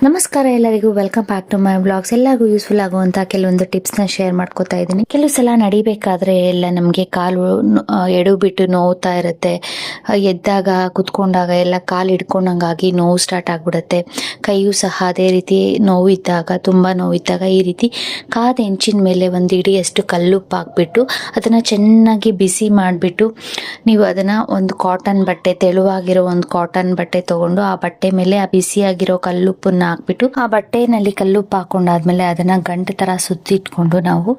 ನಮಸ್ಕಾರ ಎಲ್ಲರಿಗೂ, welcome back to my blogs. ಎಲ್ಲರಿಗೂ ಯೂಸ್ಫುಲ್ ಆಗುವಂತ ಕೆಲವೊಂದು ಟಿಪ್ಸ್ ನ ಶೇರ್ ಮಾಡ್ಕೋತಾ ಇದ್ದೀನಿ. ಕೆಲವು ಸಲ ನಡಿಬೇಕಾದ್ರೆ ಎಲ್ಲ ನಮಗೆ ಕಾಲು ಎಡು ಬಿಟ್ಟು ನೋವ್ತಾ ಇರುತ್ತೆ. ಎದ್ದಾಗ ಕುತ್ಕೊಂಡಾಗ ಎಲ್ಲ ಕಾಲು ಹಿಡ್ಕೊಂಡಂಗಾಗಿ ನೋವು ಸ್ಟಾರ್ಟ್ ಆಗ್ಬಿಡುತ್ತೆ. ಕೈಯೂ ಸಹ ಅದೇ ರೀತಿ ನೋವಿದ್ದಾಗ, ತುಂಬಾ ನೋವಿದ್ದಾಗ ಈ ರೀತಿ ಕಾದ ಹೆಂಚಿನ ಮೇಲೆ ಒಂದು ಇಡಿಯಷ್ಟು ಕಲ್ಲುಪ್ಪು ಹಾಕ್ಬಿಟ್ಟು ಅದನ್ನ ಚೆನ್ನಾಗಿ ಬಿಸಿ ಮಾಡಿಬಿಟ್ಟು ನೀವು ಅದನ್ನ ಒಂದು ಕಾಟನ್ ಬಟ್ಟೆ, ತೆಳುವಾಗಿರೋ ಒಂದು ಕಾಟನ್ ಬಟ್ಟೆ ತಗೊಂಡು ಆ ಬಟ್ಟೆ ಮೇಲೆ ಆ ಬಿಸಿಯಾಗಿರೋ ಕಲ್ಲುಪ್ಪನ್ನ ಹಾಕ್ಬಿಟ್ಟು ಆ ಬಟ್ಟೆನಲ್ಲಿ ಕಲ್ಲುಪ್ಪು ಹಾಕೊಂಡಾದ್ಮೇಲೆ ಅದನ್ನ ಗಂಟು ತರ ಸುತ್ತಿಟ್ಕೊಂಡು ನಾವು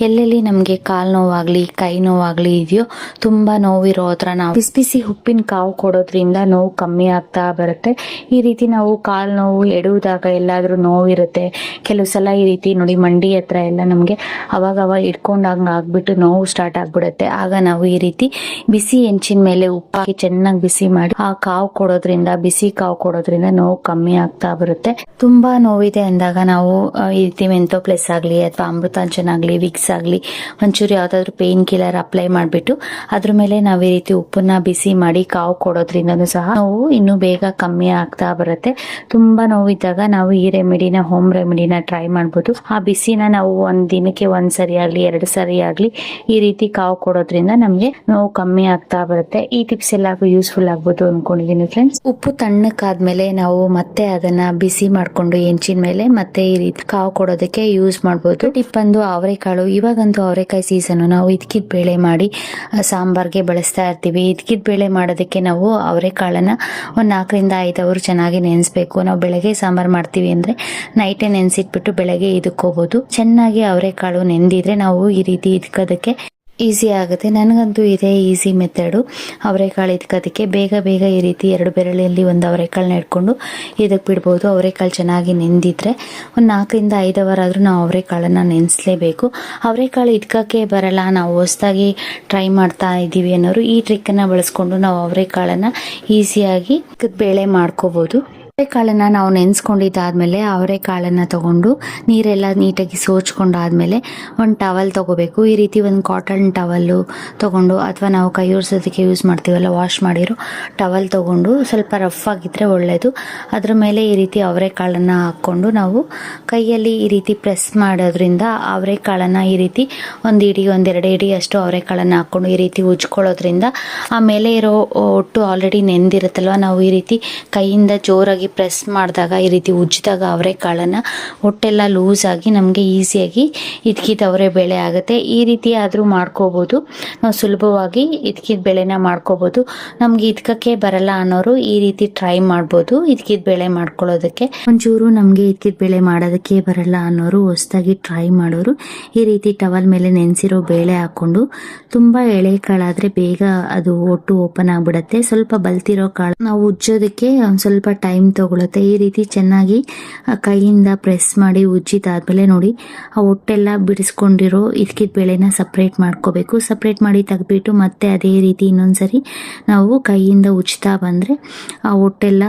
ಎಲ್ಲೆಲ್ಲಿ ನಮ್ಗೆ ಕಾಲ್ ನೋವಾಗ್ಲಿ ಕೈ ನೋವಾಗ್ಲಿ ಇದೆಯೋ, ತುಂಬಾ ನೋವಿರೋ ಹತ್ರ ನಾವು ಬಿಸಿ ಬಿಸಿ ಉಪ್ಪಿನ ಕಾವು ಕೊಡೋದ್ರಿಂದ ನೋವು ಕಮ್ಮಿ ಆಗ್ತಾ ಬರುತ್ತೆ. ಈ ರೀತಿ ನಾವು ಕಾಲ್ ನೋವು ಎಡುವುದಾಗ ಎಲ್ಲಾದ್ರೂ ನೋವಿರುತ್ತೆ. ಕೆಲವು ಸಲ ಈ ರೀತಿ ನೋಡಿ ಮಂಡಿ ಹತ್ರ ಎಲ್ಲ ನಮ್ಗೆ ಅವಾಗ ಇಟ್ಕೊಂಡಂಗ ಆಗ್ಬಿಟ್ಟು ನೋವು ಸ್ಟಾರ್ಟ್ ಆಗ್ಬಿಡುತ್ತೆ. ಆಗ ನಾವು ಈ ರೀತಿ ಬಿಸಿ ಹೆಂಚಿನ ಮೇಲೆ ಉಪ್ಪು ಹಾಕಿ ಚೆನ್ನಾಗಿ ಬಿಸಿ ಮಾಡಿ ಆ ಕಾವು ಕೊಡೋದ್ರಿಂದ, ಬಿಸಿ ಕಾವು ಕೊಡೋದ್ರಿಂದ ನೋವು ಕಮ್ಮಿ ಆಗ್ತಾ ಬರುತ್ತೆ. ತುಂಬಾ ನೋವಿದೆ ಅಂದಾಗ ನಾವು ಈ ರೀತಿ ಮೆಂಥೋ ಪ್ಲಸ್ ಆಗ್ಲಿ ಅಥವಾ ಅಮೃತಾಂಜನ್ ಆಗ್ಲಿ, ವಿಕ್ಸ್ ಆಗ್ಲಿ, ಒಂಚೂರು ಯಾವ್ದಾದ್ರು ಪೇನ್ ಕಿಲ್ಲರ್ ಅಪ್ಲೈ ಮಾಡ್ಬಿಟ್ಟು ಅದ್ರ ಮೇಲೆ ನಾವು ಈ ರೀತಿ ಉಪ್ಪನ್ನ ಬಿಸಿ ಮಾಡಿ ಕಾವು ಕೊಡೋದ್ರಿಂದನೂ ಸಹ ನೋವು ಇನ್ನೂ ಬೇಗ ಕಮ್ಮಿ ಆಗ್ತಾ ಬರುತ್ತೆ. ತುಂಬಾ ನೋವಿದ್ದಾಗ ನಾವು ಈ ರೆಮಿಡಿನ, ಹೋಮ್ ರೆಮಿಡಿನ ಟ್ರೈ ಮಾಡ್ಬೋದು. ಆ ಬಿಸಿನ ನಾವು ಒಂದ್ ದಿನಕ್ಕೆ ಒಂದ್ ಸರಿ ಆಗ್ಲಿ, 2 ಸರಿ ಆಗ್ಲಿ ಈ ರೀತಿ ಕಾವು ಕೊಡೋದ್ರಿಂದ ನಮ್ಗೆ ನೋವು ಕಮ್ಮಿ ಆಗ್ತಾ ಬರುತ್ತೆ. ಈ ಟಿಪ್ಸ್ ಎಲ್ಲರಿಗೂ ಯೂಸ್ಫುಲ್ ಆಗ್ಬೋದು ಅನ್ಕೊಂಡಿದೀನಿ ಫ್ರೆಂಡ್ಸ್. ಉಪ್ಪು ತಣ್ಣಕ್ಕಾದ್ಮೇಲೆ ನಾವು ಮತ್ತೆ ಅದನ್ನ ಬಿಸಿ ಮಾಡ್ಕೊಂಡು ಹೆಂಚಿನ ಮೇಲೆ ಮತ್ತೆ ಈ ರೀತಿ ಕಾವು ಕೊಡೋದಕ್ಕೆ ಯೂಸ್ ಮಾಡ್ಬೋದು. ಟಿಪ್ ಬಂದು ಅವರೆಕಾಳು. ಇವಾಗಂತೂ ಅವರೆಕಾಯಿ ಸೀಸನ್. ನಾವು ಇದ್ಕಿದ್ ಬೇಳೆ ಮಾಡಿ ಸಾಂಬಾರ್ಗೆ ಬಳಸ್ತಾ ಇರ್ತೀವಿ. ಇದ್ಕಿದ್ ಬೇಳೆ ಮಾಡೋದಕ್ಕೆ ನಾವು ಅವರೆಕಾಳನ್ನ ಒಂದ್ 4 ರಿಂದ 5 ಅವರ್ ಚೆನ್ನಾಗಿ ನೆನೆಸ್ಬೇಕು. ನಾವು ಬೆಳಗ್ಗೆ ಸಾಂಬಾರ್ ಮಾಡ್ತೀವಿ ಅಂದ್ರೆ ನೈಟೇ ನೆನೆಸಿಟ್ಬಿಟ್ಟು ಬೆಳಗ್ಗೆ ಇದಕ್ಕೋಬಹುದು. ಚೆನ್ನಾಗಿ ಅವರೆಕಾಳು ನೆಂದಿದ್ರೆ ನಾವು ಈ ರೀತಿ ಇದ್ಕೋದಕ್ಕೆ ಈಸಿ ಆಗುತ್ತೆ. ನನಗಂತೂ ಇದೇ ಈಸಿ ಮೆಥಡು. ಅವರೆಕಾಳು ಇದ್ಕೋದಕ್ಕೆ ಬೇಗ ಈ ರೀತಿ 2 ಬೆರಳಲ್ಲಿ ಒಂದು ಅವರೆಕಾಳನ್ನ ಇಟ್ಕೊಂಡು ಇದಕ್ಕೆ ಬಿಡ್ಬೋದು. ಅವರೆಕಾಳು ಚೆನ್ನಾಗಿ ನೆಂದಿದ್ರೆ ಒಂದು 4 ರಿಂದ 5 ಅವರ್ ಆದ್ರೂ ನಾವು ಅವರೆಕಾಳನ್ನ ನೆನೆಸಲೇಬೇಕು. ಅವರೆಕಾಳು ಇದ್ಕಕ್ಕೆ ಬರಲ್ಲ, ನಾವು ಹೊಸದಾಗಿ ಟ್ರೈ ಮಾಡ್ತಾ ಇದ್ದೀವಿ ಅನ್ನೋರು ಈ ಟ್ರಿಕ್ ಅನ್ನ ಬಳಸ್ಕೊಂಡು ನಾವು ಅವರೆಕಾಳನ್ನ ಈಸಿಯಾಗಿ ಬೇಳೆ ಮಾಡ್ಕೋಬಹುದು. ಅವರೆಕಾಳನ್ನ ನಾವು ನೆನೆಸ್ಕೊಂಡಿದ್ದಾದ್ಮೇಲೆ ಅವರೆಕಾಳನ್ನ ತಗೊಂಡು ನೀರೆಲ್ಲ ನೀಟಾಗಿ ಸೋಚ್ಕೊಂಡಾದ್ಮೇಲೆ ಒಂದು ಟವಲ್ ತಗೋಬೇಕು. ಈ ರೀತಿ ಒಂದು ಕಾಟನ್ ಟವಲ್ಲು ತಗೊಂಡು, ಅಥವಾ ನಾವು ಕೈ ಒರೆಸೋದಕ್ಕೆ ಯೂಸ್ ಮಾಡ್ತೀವಲ್ಲ, ವಾಶ್ ಮಾಡಿರೋ ಟವಲ್ ತಗೊಂಡು, ಸ್ವಲ್ಪ ರಫ್ ಆಗಿದ್ರೆ ಒಳ್ಳೇದು. ಅದ್ರ ಮೇಲೆ ಈ ರೀತಿ ಅವರೆಕಾಳನ್ನ ಹಾಕೊಂಡು ನಾವು ಕೈಯಲ್ಲಿ ಈ ರೀತಿ ಪ್ರೆಸ್ ಮಾಡೋದ್ರಿಂದ ಅವರೆಕಾಳನ್ನ ಈ ರೀತಿ ಒಂದು 1-2 ಇಡಿ ಅಷ್ಟು ಅವರೆಕಾಳನ್ನ ಹಾಕೊಂಡು ಈ ರೀತಿ ಉಜ್ಕೊಳ್ಳೋದ್ರಿಂದ ಆ ಮೇಲೆ ಇರೋ ಒಟ್ಟು ಆಲ್ರೆಡಿ ನೆಂದಿರುತ್ತಲ್ವ, ನಾವು ಈ ರೀತಿ ಕೈಯಿಂದ ಜೋರಾಗಿ ಪ್ರೆಸ್ ಮಾಡಿದಾಗ, ಈ ರೀತಿ ಉಜ್ಜಿದಾಗ ಅವರೆಕಾಳನ್ನ ಹೊಟ್ಟೆಲ್ಲ ಲೂಸ್ ಆಗಿ ನಮಗೆ ಈಸಿಯಾಗಿ ಇದ್ಕಿದ ಅವರೆ ಬೇಳೆ ಆಗುತ್ತೆ. ಈ ರೀತಿ ಆದ್ರೂ ಮಾಡ್ಕೋಬಹುದು. ನಾವು ಸುಲಭವಾಗಿ ಇದ್ಕಿದ ಬೇಳೆನ ಮಾಡ್ಕೋಬಹುದು. ನಮ್ಗೆ ಇದ್ಕಕ್ಕೆ ಬರಲ್ಲ ಅನ್ನೋರು ಈ ರೀತಿ ಟ್ರೈ ಮಾಡ್ಬೋದು. ಇದ್ಕಿದ ಬೇಳೆ ಮಾಡ್ಕೊಳ್ಳೋದಕ್ಕೆ ಒಂಚೂರು ನಮ್ಗೆ ಇದ್ಕಿದ ಬೇಳೆ ಮಾಡೋದಕ್ಕೆ ಬರಲ್ಲ ಅನ್ನೋರು, ಹೊಸದಾಗಿ ಟ್ರೈ ಮಾಡೋರು ಈ ರೀತಿ ಟವಲ್ ಮೇಲೆ ನೆನೆಸಿರೋ ಬೇಳೆ ಹಾಕೊಂಡು, ತುಂಬಾ ಎಳೆ ಕಾಳಾದ್ರೆ ಬೇಗ ಅದು ಒಟ್ಟು ಓಪನ್ ಆಗ್ಬಿಡತ್ತೆ. ಸ್ವಲ್ಪ ಬಲ್ತಿರೋ ಕಾಳು ನಾವು ಉಜ್ಜೋದಕ್ಕೆ ಒಂದ್ ಸ್ವಲ್ಪ ಟೈಮ್ ತಗೊಳುತ್ತೆ. ಈ ರೀತಿ ಚೆನ್ನಾಗಿ ಕೈಯಿಂದ ಪ್ರೆಸ್ ಮಾಡಿ ಉಜ್ಜಿದಾದ್ಮೇಲೆ ನೋಡಿ ಆ ಹೊಟ್ಟೆಲ್ಲ ಬಿಡಿಸ್ಕೊಂಡಿರೋ ಇದ್ಕಿದ ಬೇಳೆನ ಸಪ್ರೇಟ್ ಮಾಡ್ಕೋಬೇಕು. ಸಪ್ರೇಟ್ ಮಾಡಿ ತೆಗೆದ್ಬಿಟ್ಟು ಮತ್ತೆ ಅದೇ ರೀತಿ ಇನ್ನೊಂದ್ಸರಿ ನಾವು ಕೈಯಿಂದ ಉಜ್ತಾ ಬಂದ್ರೆ ಆ ಹೊಟ್ಟೆಲ್ಲ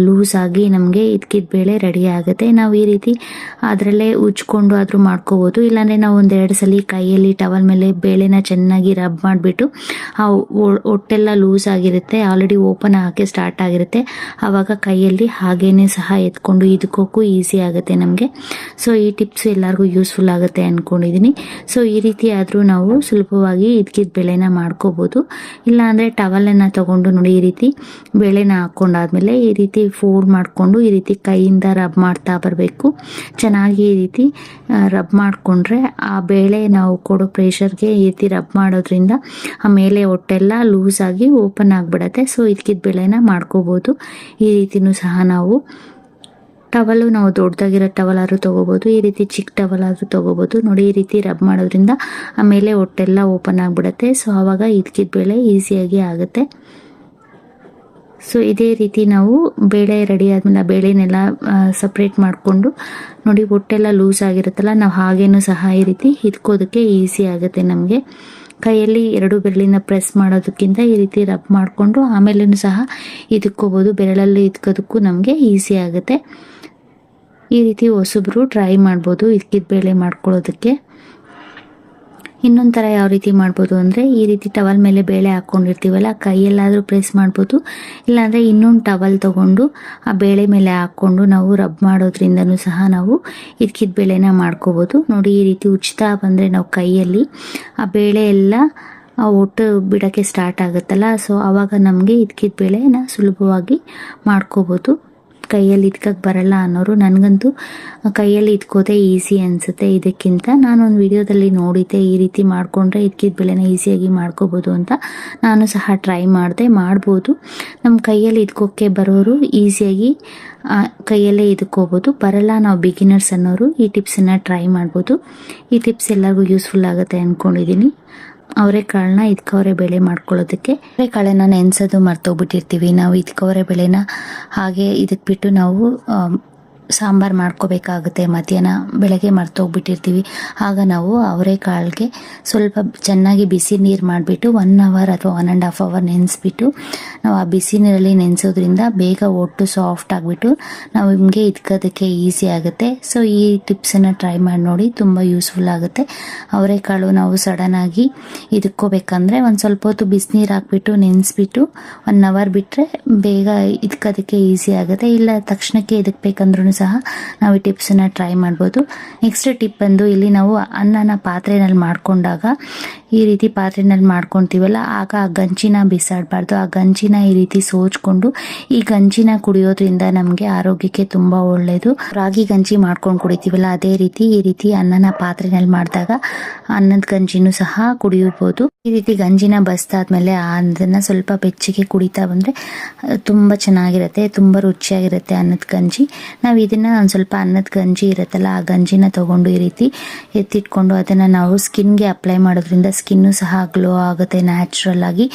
ಲೂಸ್ ಆಗಿ ನಮ್ಗೆ ಇದ್ಕಿದ ಬೇಳೆ ರೆಡಿ ಆಗುತ್ತೆ. ನಾವು ಈ ರೀತಿ ಅದ್ರಲ್ಲೇ ಉಜ್ಕೊಂಡು ಆದ್ರೂ ಮಾಡ್ಕೋಬಹುದು. ಇಲ್ಲಾಂದ್ರೆ ನಾವು 1-2 ಸಲ ಕೈಯಲ್ಲಿ ಟವಲ್ ಮೇಲೆ ಬೇಳೆನ ಚೆನ್ನಾಗಿ ರಬ್ ಮಾಡಿಬಿಟ್ಟು ಆ ಹೊಟ್ಟೆಲ್ಲ ಲೂಸ್ ಆಗಿರುತ್ತೆ, ಆಲ್ರೆಡಿ ಓಪನ್ ಆಗಕ್ಕೆ ಸ್ಟಾರ್ಟ್ ಆಗಿರುತ್ತೆ, ಆವಾಗ ಕೈಯಲ್ಲಿ ಹಾಗೇನೆ ಸಹ ಎತ್ಕೊಂಡು ಇದಕ್ಕೋಕ್ಕೂ ಈಸಿ ಆಗುತ್ತೆ ನಮಗೆ. ಸೊ ಈ ಟಿಪ್ಸ್ ಎಲ್ಲರಿಗೂ ಯೂಸ್ಫುಲ್ ಆಗುತ್ತೆ ಅನ್ಕೊಂಡಿದೀನಿ. ಸೊ ಈ ರೀತಿ ಆದ್ರೂ ನಾವು ಸುಲಭವಾಗಿ ಇದ್ಕಿದ ಬೇಳೆನ ಮಾಡ್ಕೋಬಹುದು. ಇಲ್ಲ ಅಂದ್ರೆ ಟವಲನ್ನ ತಗೊಂಡು ನೋಡಿ ಈ ರೀತಿ ಬೇಳೆನ ಹಾಕೊಂಡಾದ್ಮೇಲೆ ಈ ರೀತಿ ಫೋಲ್ಡ್ ಮಾಡ್ಕೊಂಡು ಈ ರೀತಿ ಕೈಯಿಂದ ರಬ್ ಮಾಡ್ತಾ ಬರಬೇಕು. ಚೆನ್ನಾಗಿ ಈ ರೀತಿ ರಬ್ ಮಾಡ್ಕೊಂಡ್ರೆ ಆ ಬೇಳೆ ನಾವು ಕೊಡೋ ಪ್ರೆಷರ್ಗೆ ಈ ರೀತಿ ರಬ್ ಮಾಡೋದ್ರಿಂದ ಆ ಮೇಲೆ ಹೊಟ್ಟೆಲ್ಲ ಲೂಸ್ ಆಗಿ ಓಪನ್ ಆಗ್ಬಿಡತ್ತೆ. ಸೊ ಇದ್ಕಿದ ಬೇಳೆನ ಮಾಡ್ಕೋಬಹುದು. ಈ ರೀತಿನೂ ಸಹ ನಾವು ಟವಲ್, ನಾವು ದೊಡ್ಡದಾಗಿರೋ ಟವಲ್ ಆದ್ರೂ ತಗೋಬಹುದು, ಈ ರೀತಿ ಚಿಕ್ಕ ಟವಲ್ ಆದ್ರೂ ತಗೋಬಹುದು. ನೋಡಿ ಈ ರೀತಿ ರಬ್ ಮಾಡೋದ್ರಿಂದ ಆಮೇಲೆ ಹೊಟ್ಟೆಲ್ಲ ಓಪನ್ ಆಗ್ಬಿಡತ್ತೆ. ಸೊ ಆವಾಗ ಇದ್ಕಿದ ಬೇಳೆ ಈಸಿಯಾಗಿ ಆಗುತ್ತೆ. ಸೊ ಇದೇ ರೀತಿ ನಾವು ಬೇಳೆ ರೆಡಿ ಆದ್ಮೇಲೆ ಬೇಳೆನೆಲ್ಲ ಸಪ್ರೇಟ್ ಮಾಡಿಕೊಂಡು ನೋಡಿ ಹೊಟ್ಟೆಲ್ಲ ಲೂಸ್ ಆಗಿರುತ್ತಲ್ಲ, ನಾವು ಹಾಗೇನೂ ಸಹ ಈ ರೀತಿ ಇದ್ಕೋದಕ್ಕೆ ಈಸಿ ಆಗುತ್ತೆ ನಮಗೆ. ಕೈಯಲ್ಲಿ 2 ಬೆರಳಿನ ಪ್ರೆಸ್ ಮಾಡೋದಕ್ಕಿಂತ ಈ ರೀತಿ ರಬ್ ಮಾಡಿಕೊಂಡು ಆಮೇಲೂ ಸಹ ಇದಕ್ಕೋಬಹುದು. ಬೆರಳಲ್ಲಿ ಇದ್ಕೋದಕ್ಕೂ ನಮಗೆ ಈಸಿ ಆಗುತ್ತೆ. ಈ ರೀತಿ ಹೊಸಬ್ರು ಟ್ರೈ ಮಾಡ್ಬೋದು ಇದ್ಕಿದ ಬೇಳೆ ಮಾಡ್ಕೊಳ್ಳೋದಕ್ಕೆ. ಇನ್ನೊಂದು ಥರ ಯಾವ ರೀತಿ ಮಾಡ್ಬೋದು ಅಂದರೆ, ಈ ರೀತಿ ಟವಲ್ ಮೇಲೆ ಬೇಳೆ ಹಾಕ್ಕೊಂಡಿರ್ತೀವಲ್ಲ, ಕೈಯಲ್ಲಾದರೂ ಪ್ರೆಸ್ ಮಾಡ್ಬೋದು, ಇಲ್ಲಾಂದರೆ ಇನ್ನೊಂದು ಟವಲ್ ತೊಗೊಂಡು ಆ ಬೇಳೆ ಮೇಲೆ ಹಾಕ್ಕೊಂಡು ನಾವು ರಬ್ ಮಾಡೋದ್ರಿಂದನೂ ಸಹ ನಾವು ಇದಕ್ಕಿದ ಬೇಳೆನ ಮಾಡ್ಕೋಬೋದು. ನೋಡಿ, ಈ ರೀತಿ ಉಚ್ತಾ ಬಂದರೆ ನಾವು ಕೈಯಲ್ಲಿ ಆ ಬೇಳೆ ಎಲ್ಲ ಒಟ್ಟು ಬಿಡೋಕ್ಕೆ ಸ್ಟಾರ್ಟ್ ಆಗುತ್ತಲ್ಲ, ಸೊ ಆವಾಗ ನಮಗೆ ಇದಕ್ಕಿದ ಬೇಳೆನ ಸುಲಭವಾಗಿ ಮಾಡ್ಕೋಬೋದು. ಕೈಯಲ್ಲಿ ಇದ್ಕಕ್ಕೆ ಬರಲ್ಲ ಅನ್ನೋರು, ನನಗಂತೂ ಕೈಯಲ್ಲಿ ಇದ್ಕೋದೇ ಈಸಿ ಅನಿಸುತ್ತೆ ಇದಕ್ಕಿಂತ. ನಾನೊಂದು ವಿಡಿಯೋದಲ್ಲಿ ನೋಡಿದ್ದೆ ಈ ರೀತಿ ಮಾಡಿಕೊಂಡ್ರೆ ಇದಕ್ಕಿದ ಬೆಳೆನ ಈಸಿಯಾಗಿ ಮಾಡ್ಕೋಬೋದು ಅಂತ. ನಾನು ಸಹ ಟ್ರೈ ಮಾಡಿದೆ, ಮಾಡ್ಬೋದು. ನಮ್ಮ ಕೈಯಲ್ಲಿ ಇದ್ಕೋಕ್ಕೆ ಬರೋರು ಈಸಿಯಾಗಿ ಕೈಯಲ್ಲೇ ಇದ್ಕೋಬೋದು. ಬರಲ್ಲ ನಾವು ಬಿಗಿನರ್ಸ್ ಅನ್ನೋರು ಈ ಟಿಪ್ಸನ್ನು ಟ್ರೈ ಮಾಡ್ಬೋದು. ಈ ಟಿಪ್ಸ್ ಎಲ್ಲರಿಗೂ ಯೂಸ್ಫುಲ್ ಆಗುತ್ತೆ ಅಂದ್ಕೊಂಡಿದ್ದೀನಿ. ಅವರೆಕಾಳನ್ನ ಇದಕ್ಕವರೆ ಬೇಳೆ ಮಾಡ್ಕೊಳ್ಳೋದಕ್ಕೆ, ಅವರೆಕಾಳನ್ನ ನೆನೆಸೋದು ಮರ್ತೋಗ್ಬಿಟ್ಟಿರ್ತೀವಿ ನಾವು. ಇದಕ್ಕವರೆ ಬೇಳೆನ ಹಾಗೆ ಇದಕ್ಕೆ ಬಿಟ್ಟು ನಾವು ಸಾಂಬಾರು ಮಾಡ್ಕೋಬೇಕಾಗುತ್ತೆ. ಮಧ್ಯಾಹ್ನ ಬೆಳಗ್ಗೆ ಮರ್ತೋಗ್ಬಿಟ್ಟಿರ್ತೀವಿ. ಆಗ ನಾವು ಅವರೆಕಾಳಿಗೆ ಸ್ವಲ್ಪ ಚೆನ್ನಾಗಿ ಬಿಸಿ ನೀರು ಮಾಡಿಬಿಟ್ಟು 1 ಅವರ್ ಅಥವಾ 1.5 ಅವರ್ ನೆನೆಸ್ಬಿಟ್ಟು ನಾವು ಆ ಬಿಸಿ ನೀರಲ್ಲಿ ನೆನೆಸೋದ್ರಿಂದ ಬೇಗ ಒಟ್ಟು ಸಾಫ್ಟ್ ಆಗಿಬಿಟ್ಟು ನಾವು ನಿಮಗೆ ಇದ್ಕೋದಕ್ಕೆ ಈಸಿ ಆಗುತ್ತೆ. ಸೊ ಈ ಟಿಪ್ಸನ್ನು ಟ್ರೈ ಮಾಡಿ ನೋಡಿ, ತುಂಬ ಯೂಸ್ಫುಲ್ ಆಗುತ್ತೆ. ಅವರೆಕಾಳು ನಾವು ಸಡನ್ನಾಗಿ ಇದ್ಕೋಬೇಕಂದ್ರೆ ಒಂದು ಸ್ವಲ್ಪ ಹೊತ್ತು ಬಿಸಿನೀರು ಹಾಕ್ಬಿಟ್ಟು ನೆನೆಸ್ಬಿಟ್ಟು 1 ಅವರ್ ಬಿಟ್ಟರೆ ಬೇಗ ಇದ್ಕೋದಕ್ಕೆ ಈಸಿ ಆಗುತ್ತೆ. ಇಲ್ಲ ತಕ್ಷಣಕ್ಕೆ ಇದಕ್ಕಬೇಕಂದ್ರೂ ಸಹ ನಾವು ಈ ಟಿಪ್ಸನ್ನು ಟ್ರೈ ಮಾಡ್ಬೋದು. ನೆಕ್ಸ್ಟ್ ಟಿಪ್ ಬಂದು, ಇಲ್ಲಿ ನಾವು ಅನ್ನನ ಪಾತ್ರೆನಲ್ಲಿ ಮಾಡ್ಕೊಂಡಾಗ ಈ ರೀತಿ ಪಾತ್ರೆನಲ್ಲಿ ಮಾಡ್ಕೊತೀವಲ್ಲ, ಆಗ ಆ ಗಂಜಿನ ಬಿಸಾಡಬಾರ್ದು. ಆ ಗಂಜಿನ ಈ ರೀತಿ ಸೋಚ್ಕೊಂಡು ಈ ಗಂಜಿನ ಕುಡಿಯೋದ್ರಿಂದ ನಮಗೆ ಆರೋಗ್ಯಕ್ಕೆ ತುಂಬ ಒಳ್ಳೆಯದು. ರಾಗಿ ಗಂಜಿ ಮಾಡ್ಕೊಂಡು ಕುಡಿತೀವಲ್ಲ, ಅದೇ ರೀತಿ ಈ ರೀತಿ ಅನ್ನನ ಪಾತ್ರೆನಲ್ಲಿ ಮಾಡಿದಾಗ ಅನ್ನದ ಗಂಜಿನೂ ಸಹ ಕುಡಿಯಬಹುದು. ಈ ರೀತಿ ಗಂಜಿನ ಬಸ್ತಾದ್ಮೇಲೆ ಅದನ್ನು ಸ್ವಲ್ಪ ಬೆಚ್ಚಗೆ ಕುಡಿತಾ ಬಂದರೆ ತುಂಬ ಚೆನ್ನಾಗಿರುತ್ತೆ, ತುಂಬ ರುಚಿಯಾಗಿರುತ್ತೆ ಅನ್ನದ ಗಂಜಿ. ನಾವು ಇದನ್ನು ಒಂದು ಸ್ವಲ್ಪ ಅನ್ನದ ಗಂಜಿ ಇರುತ್ತಲ್ಲ, ಆ ಗಂಜಿನ ತೊಗೊಂಡು ಈ ರೀತಿ ಎತ್ತಿಟ್ಕೊಂಡು ಅದನ್ನು ನಾವು ಸ್ಕಿನ್ಗೆ ಅಪ್ಲೈ ಮಾಡೋದ್ರಿಂದ ಸ್ಕಿನ್ನು ಸಹ ಗ್ಲೋ ಆಗುತ್ತೆ. ನ್ಯಾಚುರಲ್ ಆಗಿ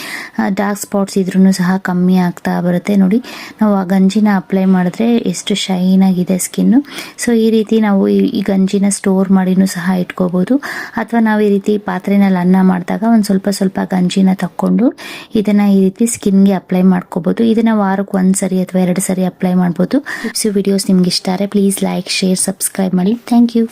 ಡಾರ್ಕ್ ಸ್ಪಾಟ್ಸ್ ಇದ್ರೂ ಸಹ ಕಮ್ಮಿ ಆಗ್ತಾ ಬರುತ್ತೆ. ನೋಡಿ, ನಾವು ಆ ಗಂಜಿನ ಅಪ್ಲೈ ಮಾಡಿದ್ರೆ ಎಷ್ಟು ಶೈನ್ ಆಗಿದೆ ಸ್ಕಿನ್ನು. ಸೊ ಈ ರೀತಿ ನಾವು ಈ ಗಂಜಿನ ಸ್ಟೋರ್ ಮಾಡಿನೂ ಸಹ ಇಟ್ಕೋಬೋದು. ಅಥವಾ ನಾವು ಈ ರೀತಿ ಪಾತ್ರೆನಲ್ಲಿ ಅನ್ನ ಮಾಡಿದಾಗ ಒಂದು ಸ್ವಲ್ಪ ಗಂಜಿನ ತಕ್ಕೊಂಡು ಇದನ್ನು ಈ ರೀತಿ ಸ್ಕಿನ್ಗೆ ಅಪ್ಲೈ ಮಾಡ್ಕೋಬೋದು. ಇದನ್ನು ವಾರಕ್ಕೆ 1 ಸರಿ ಅಥವಾ 2 ಸರಿ ಅಪ್ಲೈ ಮಾಡ್ಬೋದು. ಟಿಪ್ಸ್ ವಿಡಿಯೋಸ್ ನಿಮ್ಗೆ ಇಷ್ಟ ಆದರೆ ಪ್ಲೀಸ್ ಲೈಕ್, ಶೇರ್, ಸಬ್ಸ್ಕ್ರೈಬ್ ಮಾಡಿ. Thank you.